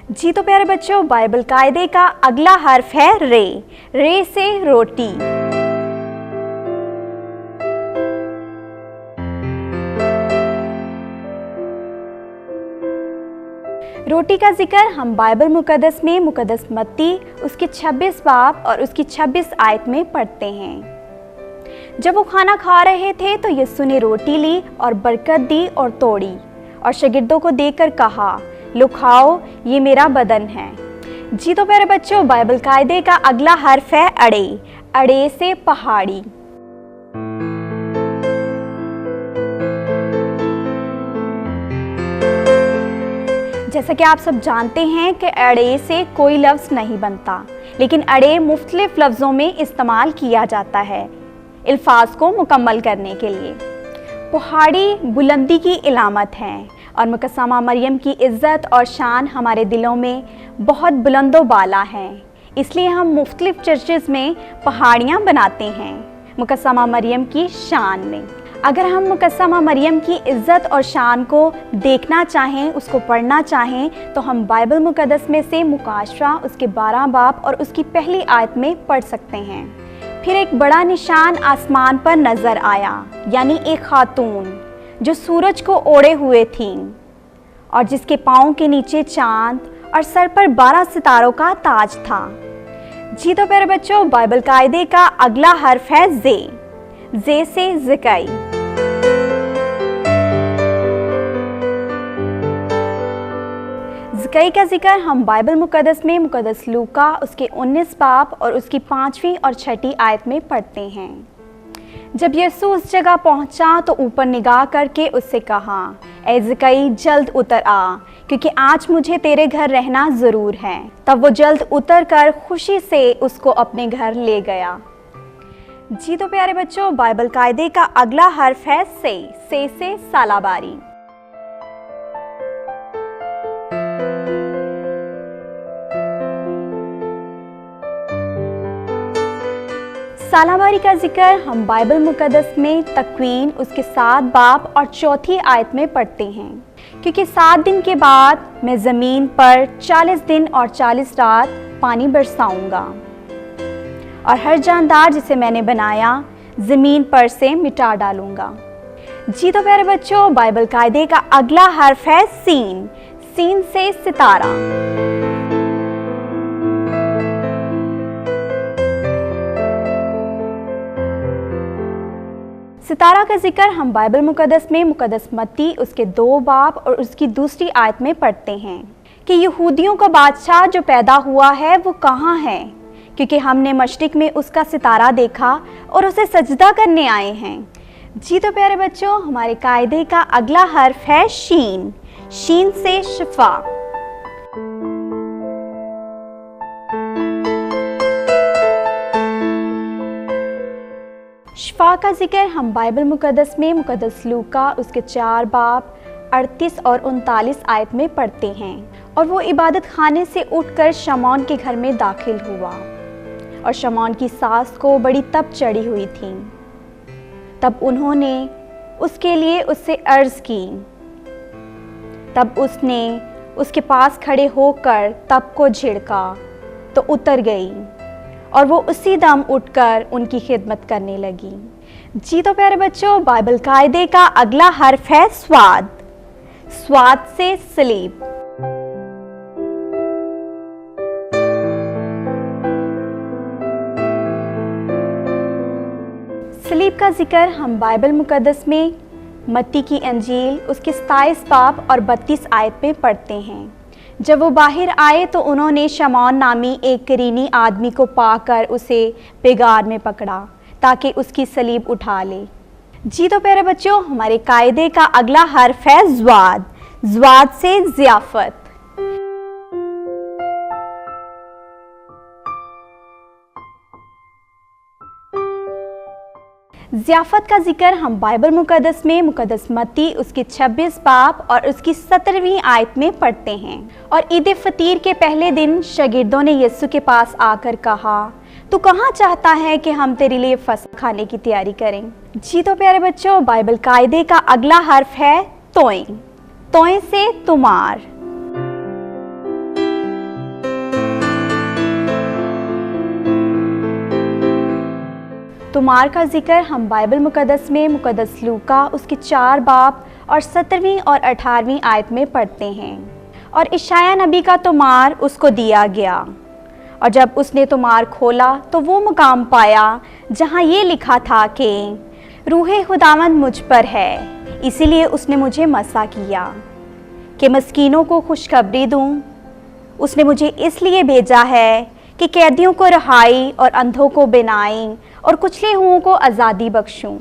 जी तो प्यारे बच्चों, बाइबल कायदे का अगला हर्फ है रे। रे से रोटी। रोटी का जिक्र हम बाइबल मुकद्दस में मुकद्दस मत्ती उसके 26 बाब और उसकी 26 आयत में पढ़ते हैं। जब वो खाना खा रहे थे तो यीशु ने रोटी ली और बरकत दी और तोड़ी और शागिर्दों को देकर कहा, लो खाओ, ये मेरा बदन है। जी तो प्यारे बच्चों, बाइबल कायदे का अगला हर्फ है अड़े। अड़े से पहाड़ी। जैसा कि आप सब जानते हैं कि अड़े से कोई लफ्ज़ नहीं बनता, लेकिन अड़े मुख्तलिफ लफ्ज़ों में इस्तेमाल किया जाता है अल्फाज को मुकम्मल करने के लिए। पहाड़ी बुलंदी की इलामत है और मुकस्समा मरियम की इज़्ज़त और शान हमारे दिलों में बहुत बुलंदो बाला है। इसलिए हम मुख्तलिफ चर्चेज़ में पहाड़ियाँ बनाते हैं मुकस्समा मरियम की शान में। अगर हम मुकस्समा मरियम की इज़्ज़त और शान को देखना चाहें, उसको पढ़ना चाहें, तो हम बाइबल मुकद्दस में से मुकाशरा उसके 12 बाब और उसकी पहली आयत में पढ़ सकते हैं। फिर एक बड़ा निशान आसमान पर नज़र आया, यानी एक खातून जो सूरज को ओढ़े हुए थी और जिसके पाँव के नीचे चांद और सर पर 12 सितारों का ताज था। जी तो प्यारे बच्चों, बाइबल कायदे का अगला हर्फ है जे। जे से ज़िकाई। ज़िकाई का जिक्र हम बाइबल मुकद्दस में मुकद्दस लूका उसके 19 बाब और उसकी 5वीं और 6ठी आयत में पढ़ते हैं। जब यीशु उस जगह पहुंचा तो ऊपर निगाह करके उससे कहा, ऐ ज़िकाई जल्द उतर आ, क्योंकि आज मुझे तेरे घर रहना ज़रूर है। तब वो जल्द उतर कर खुशी से उसको अपने घर ले गया। जी तो प्यारे बच्चों, बाइबल कायदे का अगला हर्फ है से सालाबारी। सालाबारी का जिक्र हम बाइबल मुकद्दस में तकवीन उसके 7 बाब और 4थी आयत में पढ़ते हैं, क्योंकि 7 दिन के बाद मैं ज़मीन पर 40 दिन और 40 रात पानी बरसाऊंगा और हर जानदार जिसे मैंने बनाया ज़मीन पर से मिटा डालूंगा। जी तो प्यारे बच्चों, बाइबल कायदे का अगला हर्फ है सीन। सीन से सितारा। सितारा का जिक्र हम बाइबल मुकद्दस में मुकद्दस मत्ती उसके 2 बाब और उसकी 2री आयत में पढ़ते हैं कि यहूदियों का बादशाह जो पैदा हुआ है वो कहाँ है, क्योंकि हमने मशरिक में उसका सितारा देखा और उसे सजदा करने आए हैं। जी तो प्यारे बच्चों, हमारे कायदे का अगला हर्फ है शीन। शीन से शिफा। शिफा का जिक्र हम बाइबल मुकद्दस में मुकद्दस लूका उसके 4 बाब 38 और 39 आयत में पढ़ते हैं। और वो इबादत खाने से उठकर शमौन के घर में दाखिल हुआ और शमौन की सास को बड़ी तप चढ़ी हुई थी। तब उन्होंने उसके लिए उससे अर्ज की। तब उसने उसके पास खड़े होकर तप को झिड़का तो उतर गई और वो उसी दम उठकर उनकी खिदमत करने लगी। जी तो प्यारे बच्चों, बाइबल कायदे का अगला हर्फ है स्वाद। स्वाद से सलीब। सलीब का जिक्र हम बाइबल मुकद्दस में मत्ती की अंजील उसके 27 बाब और 32 आयत में पढ़ते हैं। जब वो बाहर आए तो उन्होंने शमौन नामी एक करीनी आदमी को पाकर उसे बेगार में पकड़ा ताकि उसकी सलीब उठा ले। जी तो प्यारे बच्चों, हमारे कायदे का अगला हर्फ है ज़्वाद। ज़्वाद से ज़ियाफ़त। ज़ियाफ़त का जिक्र हम बाइबल मुकद्दस में मुकद्दस मत्ती उसके 26 बाब और उसकी 17वीं आयत में पढ़ते हैं। और ईद फ़तीर के पहले दिन शागिर्दों ने यीशु के पास आकर कहा, तू कहाँ चाहता है कि हम तेरे लिए फसह खाने की तैयारी करें। जी तो प्यारे बच्चों, बाइबल कायदे का अगला हर्फ है तोएं। तोएं से तुमार। तुमार का जिक्र हम बाइबल मुक़द्दस में मुक़द्दस लूका उसके 4 बाब और 17वीं और 18वीं आयत में पढ़ते हैं। और इशाया नबी का तुमार उसको दिया गया, और जब उसने तुमार खोला तो वो मुकाम पाया जहाँ ये लिखा था कि रूहे खुदावंद मुझ पर है, इसीलिए उसने मुझे मसा किया कि मस्कीनों को खुशखबरी दूँ। उसने मुझे इसलिए भेजा है कि कैदियों को रिहाई और अंधों को बिनाई और कुचले हुओं को आज़ादी बख्शूं।